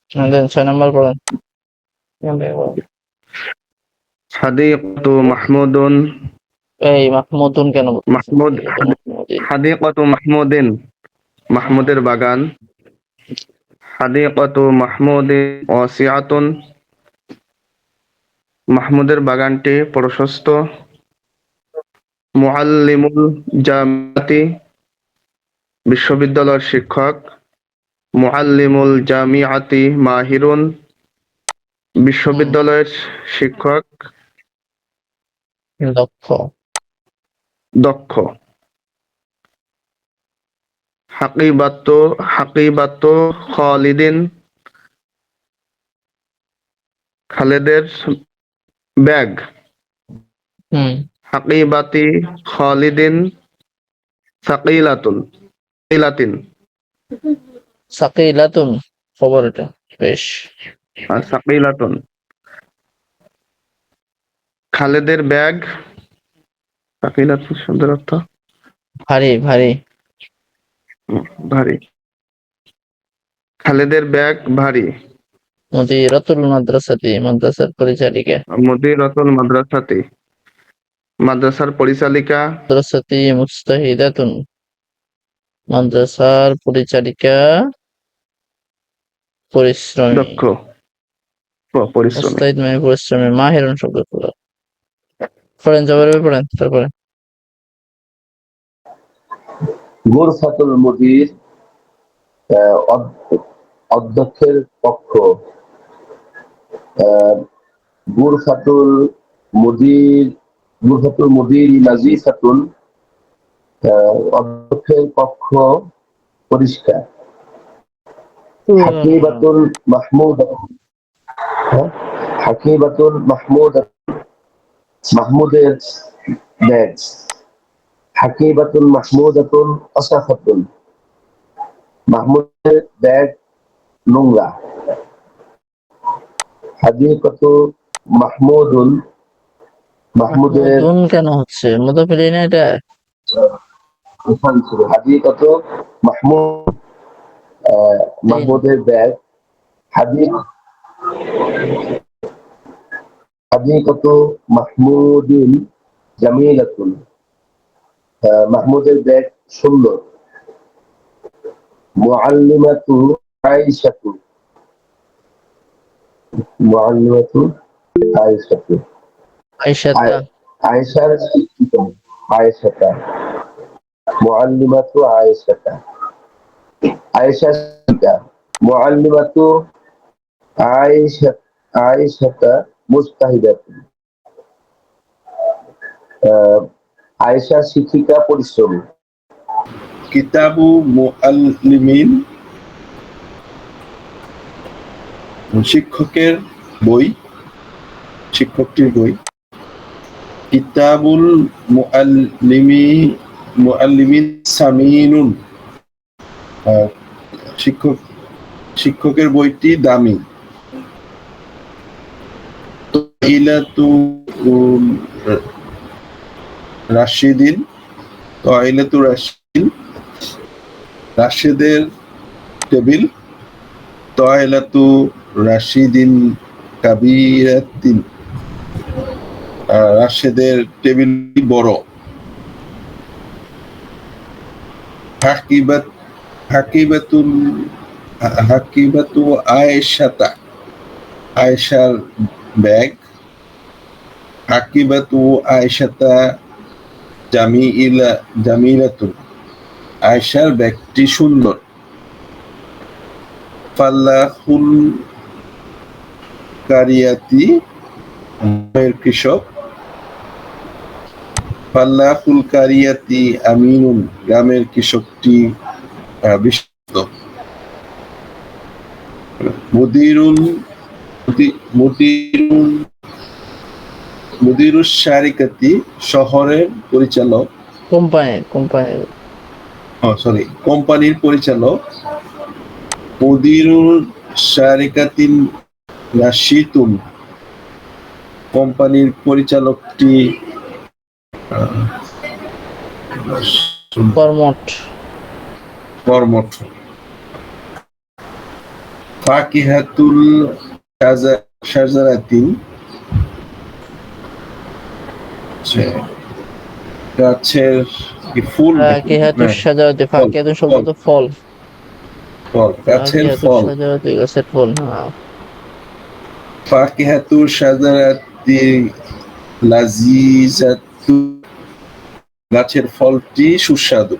দেন 6 number পড়েন। হাদিকাতু মাহমুদুন। এই মাহমুদুন কেন বলতেছেন? মাহমুদ এই তো মাহমুদিন। হাদিকাতু মাহমুদিন, মাহমুদের বাগান। হাদিকাতু মাহমুদিন ওয়াসিআতুন, মাহমুদের বাগানটি প্রশস্ত। মুআল্লিমুল জামিআতি, বিশ্ববিদ্যালয়ের শিক্ষক। মুআল্লিমুল জামিআতি মাহিরুন, বিশ্ববিদ্যালয়ের শিক্ষক দক্ষ। দক্ষ। হাকিবাতু খালিদিন, খালেদের ব্যাগ। হাকিবাতি খালিদিন সাকিলাতিন। সাকিলাতুন খবর এটা বেশ। সাকিলাতুন, খালেদের ব্যাগ। সাকিলাতুন শব্দের অর্থ ভারী ভারী। ভারী। খালেদের ব্যাগ ভারী। মুদিরাতুল মাদ্রাসাতি, মাদ্রাসার পরিচারিকা। মুদিরাতুল মাদ্রাসাতি, মাদ্রাসার পরিচালিকা। মাদ্রাসাতি মুজতাহিদাতুন, মাদ্রাসার পরিচারিকা পরিশ্রমী। দক্ষ, পরিশ্রমী। মুস্তাহিদ মানে পরিশ্রমী, মাহিরুন শব্দ পড়েন, জবাবে পড়েন তারপরে। গোরফাতুল মুদির, অধ্যক্ষের কক্ষ। গোরফাতুল মুদির নাজিফাতুন, অধ্যক্ষের কক্ষ পরিষ্কার। হাকিবাতুল মাহমুদ, হাকিবাতুল মাহমুদ, মাহমুদের ব্যাগ। হাকিবাতুল মাহমুদাতুন আসাফাতুন, মাহমুদের ব্যাগ নোংরা। হাদিকাতু মাহমুদুন, মাহমুদের মাহমুদুন কেন হচ্ছে? মুদাফিল না এটা? হাদিকাতু মাহমুদ, মাহমুদের ব্যাগ। হাদিকাতু মাহমুদিন জামিলাতুন, মাহমুদের ব্যাগ সুন্দর। মুআল্লিমাতু আয়েশাতু, মুআল্লিমাতু আয়েশাতু, আয়েশাতা। আয়েশার শিক্ষিকা। আয়েশাতা, মুআল্লিমাতু আয়েশাতা, আয়েশার শিক্ষিকা। মুআল্লিমাতু আয়েশাতা মুজতাহিদাতুন, আয়েশার শিক্ষিকা পরিশ্রমী। কিতাবু মুআল্লিমিন, শিক্ষকের বই, শিক্ষকটির বই। কিতাবুল মুআল্লিমিন সামিনুন, শিক্ষকের বইটি দামি। তাইলাতু রাশিদিন, তাইলাতু রাশিদিন, রাশেদের টেবিল। তাইলাতু রাশিদিন কাবীরাতিন, রাশেদের টেবিল বড়। হাকিবাতু আয়েশাতা, আয়েশার ব্যাগ। হাকিবাতু আয়েশাতা জামিলাতুন, আয়েশার ব্যাগটি সুন্দর। ফাল্লাহুল কারিয়াতি, গ্রামের কৃষক। ফাল্লাহুল কারিয়াতি আমিনুন, গ্রামের কৃষকটি বিশ্বস্ত। মুদিরুশ শারিকাতি, শহরের পরিচালক। কোম্পানির পরিচালক। মুদিরুল শারিকাতিন নাশিতুন, কোম্পানির পরিচালকটি কর্মঠ। ফাকিহাতুল শাজারাতিন, গাছের কি ফুল নাকি? ফাকিহাতুশ শাজারাতি, ফল, ফাকিহাতুন শব্দ তো ফল, ফল, গাছের ফাকিহাতুশ ফল। শাজারাতি গাছের ফল। হ্যাঁ, ফাকিহাতু শাজারাতি লাজিজাতু, গাছের ফলটি সুস্বাদু।